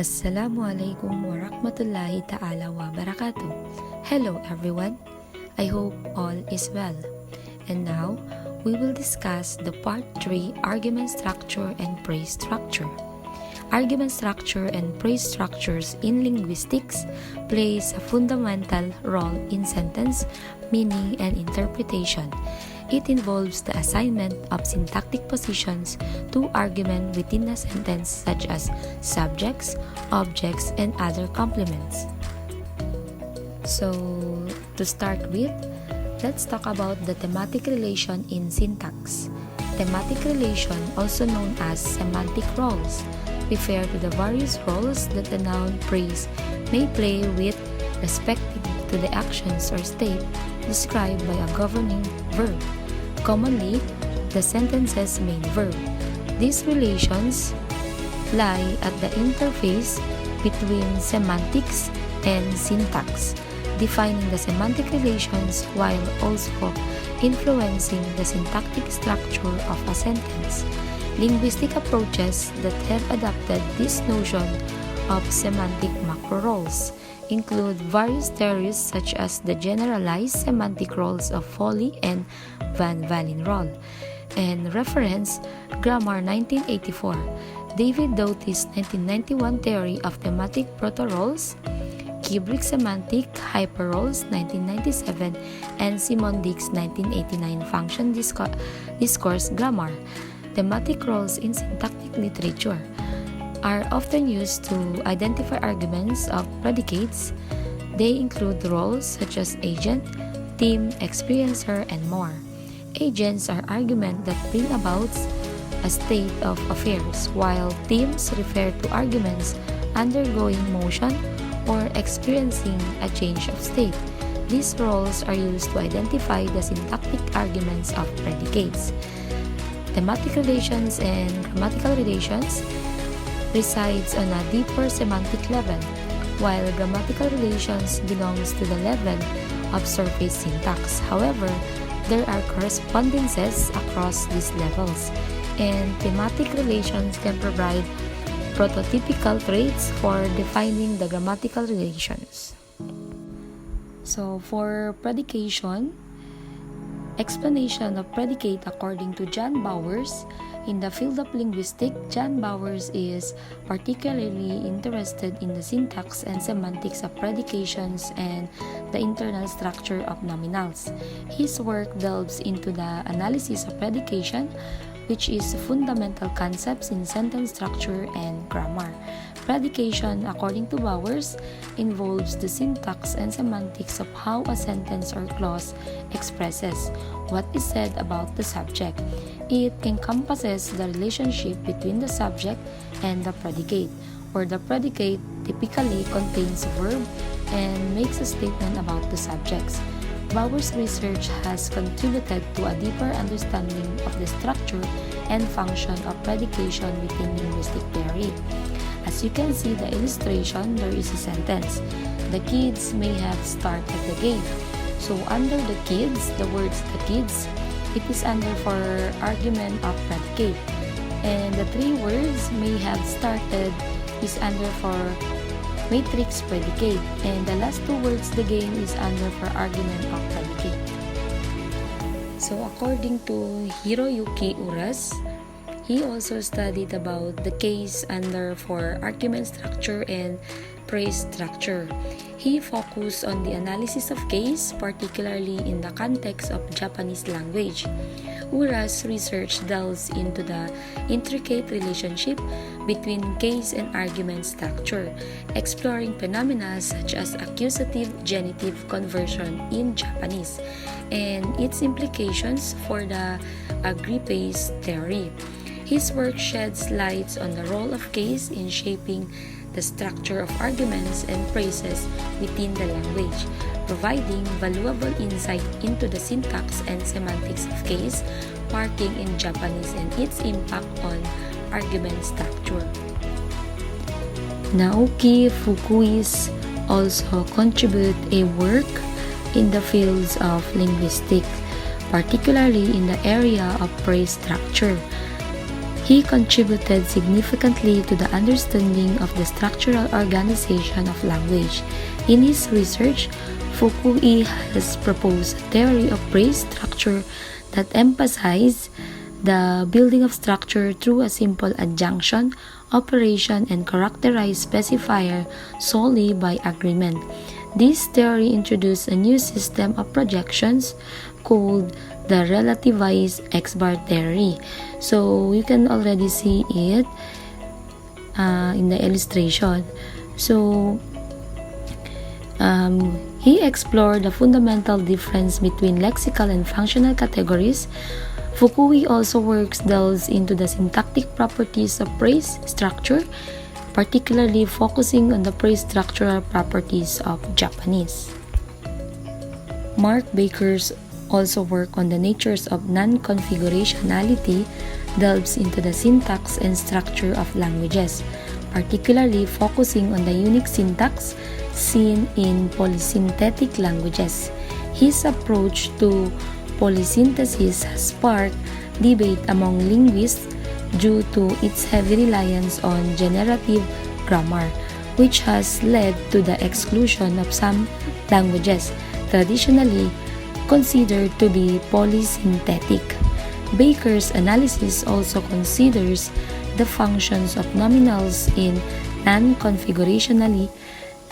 Assalamualaikum warahmatullahi ta'ala wa barakatuh. Hello everyone, I hope all is well. And now, we will discuss the part 3 argument structure and phrase structure. Argument structure and phrase structures in linguistics plays a fundamental role in sentence meaning and interpretation. It involves the assignment of syntactic positions to argument within a sentence such as subjects, objects, and other complements. So, to start with, let's talk about the thematic relation in syntax. Thematic relation, also known as semantic roles, refer to the various roles that a noun phrase may play with respect to the actions or state described by a governing verb. Commonly, the sentence's main verb. These relations lie at the interface between semantics and syntax, defining the semantic relations while also influencing the syntactic structure of a sentence. Linguistic approaches that have adopted this notion of semantic macro roles include various theories such as the generalized semantic roles of Foley and Van Vallenroll, and reference Grammar 1984, David Doughty's 1991 theory of thematic proto-roles, Kubrick semantic hyperroles 1997, and Simon-Dick's 1989 function discourse grammar. Thematic roles in syntactic literature are often used to identify arguments of predicates. They include roles such as agent, theme, experiencer, and more. Agents are arguments that bring about a state of affairs, while themes refer to arguments undergoing motion or experiencing a change of state. These roles are used to identify the syntactic arguments of predicates. Thematic relations and grammatical relations resides on a deeper semantic level, while grammatical relations belongs to the level of surface syntax. However, there are correspondences across these levels, and thematic relations can provide prototypical traits for defining the grammatical relations. So, for predication, explanation of predicate according to John Bowers. In the field of linguistics, John Bowers is particularly interested in the syntax and semantics of predications and the internal structure of nominals. His work delves into the analysis of predication, which is fundamental concepts in sentence structure and grammar. Predication, according to Bowers, involves the syntax and semantics of how a sentence or clause expresses what is said about the subject. It encompasses the relationship between the subject and the predicate, where the predicate typically contains a verb and makes a statement about the subjects. Bowers' research has contributed to a deeper understanding of the structure and function of predication within linguistic theory. As you can see the illustration, there is a sentence. The kids may have started the game. So under the kids, the words the kids, it is under for argument of predicate. And the three words may have started is under for matrix predicate. And the last two words the game is under for argument of predicate. So according to Hiroyuki Uras, he also studied about the case under for argument structure and phrase structure. He focused on the analysis of case, particularly in the context of Japanese language. Ura's research delves into the intricate relationship between case and argument structure, exploring phenomena such as accusative-genitive conversion in Japanese and its implications for the agree-pace theory. His work sheds light on the role of case in shaping the structure of arguments and phrases within the language, providing valuable insight into the syntax and semantics of case, marking in Japanese and its impact on argument structure. Naoki Fukuis also contributed a work in the fields of linguistics, particularly in the area of phrase structure. He contributed significantly to the understanding of the structural organization of language. In his research, Fukui has proposed a theory of phrase structure that emphasizes the building of structure through a simple adjunction, operation, and characterized specifier solely by agreement. This theory introduced a new system of projections called the relativized X-bar theory. So you can already see it in the illustration. So he explored the fundamental difference between lexical and functional categories. Fukui also delves into the syntactic properties of phrase structure, particularly focusing on the phrase structural properties of Japanese. Mark Baker's also work on the natures of non-configurationality delves into the syntax and structure of languages, particularly focusing on the unique syntax seen in polysynthetic languages. His approach to polysynthesis has sparked debate among linguists due to its heavy reliance on generative grammar, which has led to the exclusion of some languages traditionally considered to be polysynthetic. Baker's analysis also considers the functions of nominals in non-configurationally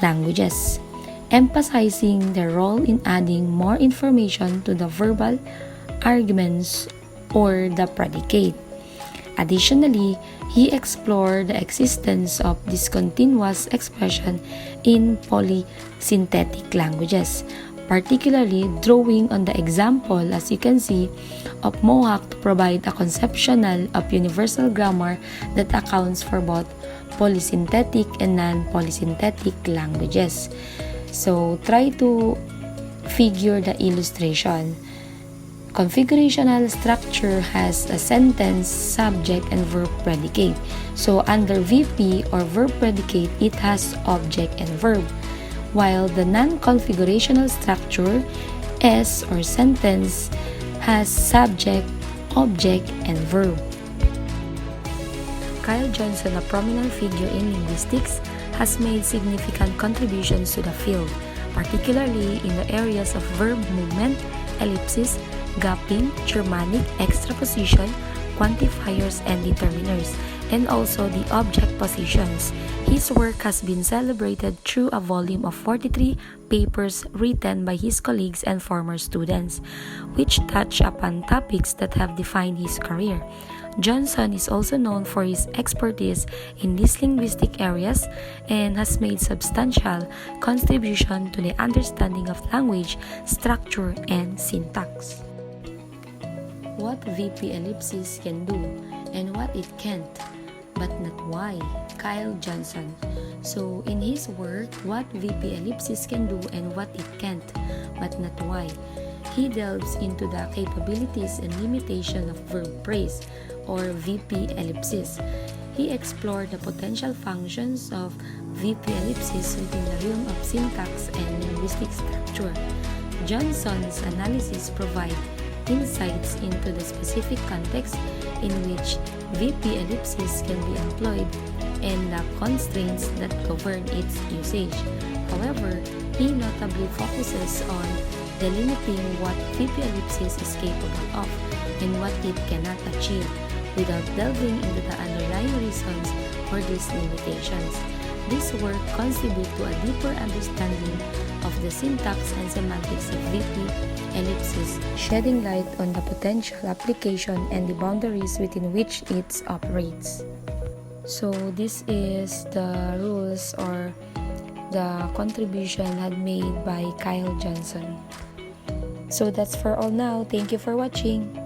languages, emphasizing their role in adding more information to the verbal arguments or the predicate. Additionally, he explored the existence of discontinuous expression in polysynthetic languages, particularly drawing on the example, as you can see, of Mohawk to provide a conceptual of universal grammar that accounts for both polysynthetic and non-polysynthetic languages. So, try to figure the illustration. Configurational structure has a sentence, subject, and verb predicate. So, under VP or verb predicate, it has object and verb. While the non-configurational structure, S or sentence, has subject, object, and verb. Kyle Johnson, a prominent figure in linguistics, has made significant contributions to the field, particularly in the areas of verb movement, ellipsis, gapping, Germanic, extraposition, quantifiers, and determiners, and also the object positions. His work has been celebrated through a volume of 43 papers written by his colleagues and former students, which touch upon topics that have defined his career. Johnson is also known for his expertise in these linguistic areas and has made substantial contribution to the understanding of language, structure, and syntax. What VP ellipsis can do and what it can't, but not why. Kyle Johnson. So in his work, What VP ellipsis can do and what it can't, but not why, he delves into the capabilities and limitation of verb phrase or VP ellipsis. He explored the potential functions of VP ellipsis within the realm of syntax and linguistic structure. Johnson's analysis provides insights into the specific context in which VP ellipsis can be employed and the constraints that govern its usage. However, he notably focuses on delimiting what VP ellipsis is capable of and what it cannot achieve, without delving into the underlying reasons for these limitations. This work contributes to a deeper understanding of the syntax and semantics of VP ellipsis, shedding light on the potential application and the boundaries within which it operates. So this is the rules or the contribution had made by Kyle Johnson. So that's for all now. Thank you for watching.